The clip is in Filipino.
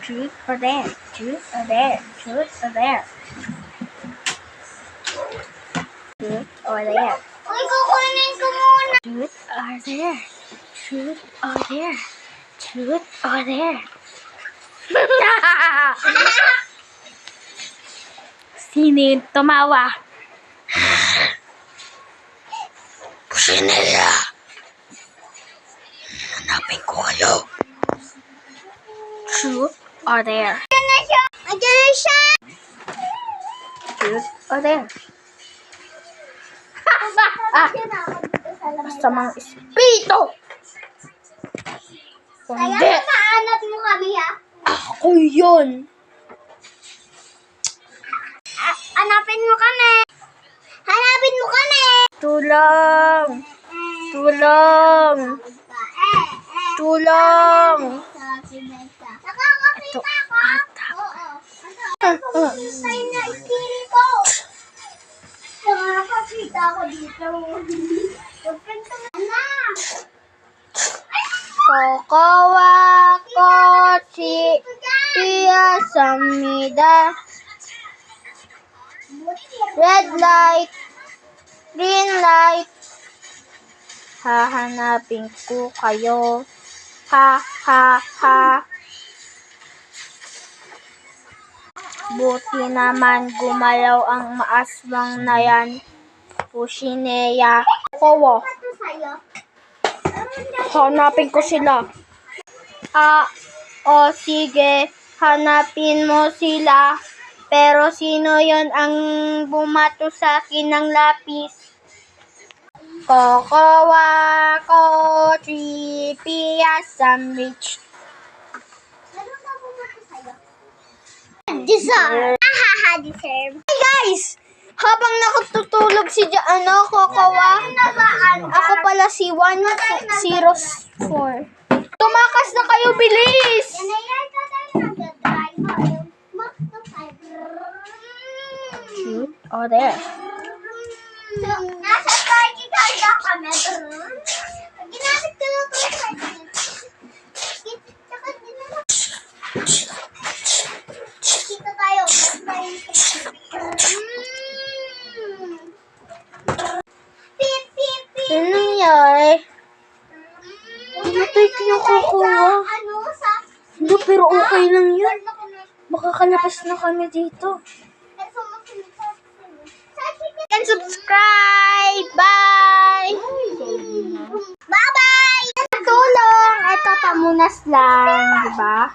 Truth or dare? Truth or dare? Truth or dare? Truth or dare? Uy, kukunin ko muna. Truth or dare? Truth or dare? Truth or dare? Sino yung tumawa? Pusinela. Hanapin ko kayo. Truth or dare? Andiyan na siya. Truth or dare? Masamang espiritu! Kaya Hindi! mahanap mo kami, ha? Ako yun! Hanapin mo kami. Hanapin mo kami. Tulong! Tulong! Tulong! Nakakakita ko. Ata. Oo. Tayo na espiritu. Nakakakita ko dito. Pagkanta na. Kokowa kochi piyasamida. Red light, green light. Hahanapin ko kayo. Ha, ha, ha. Buti naman gumalaw ang maaswang na yan. Pusineya. Kowa. Ito sa'yo. Hanapin ko sila. O sige, hanapin mo sila. Pero sino yon ang bumato sa akin ng lapis? Kokowa kochi piyasamich. Ano na bumato sa'yo? Deserve. Hahaha, deserve. Hey guys! Habang nakatutulog si Kokowa, ako pala si 104. Tumakas na kayo, bilis! Yan na yan, tayo nag-drive. Truth or dare? So, nasa party kaya kami. Ginamit ko lang ito sa Dito tayo. Pip, pip, pip. Ano nangyari? Namatay ko yung Kokowa. Ano sa... Hindi, pero okay lang yun. Makakalabas na kami dito. And subscribe! Bye! Bye-bye! Tulong! Ito, pamunas lang, di ba?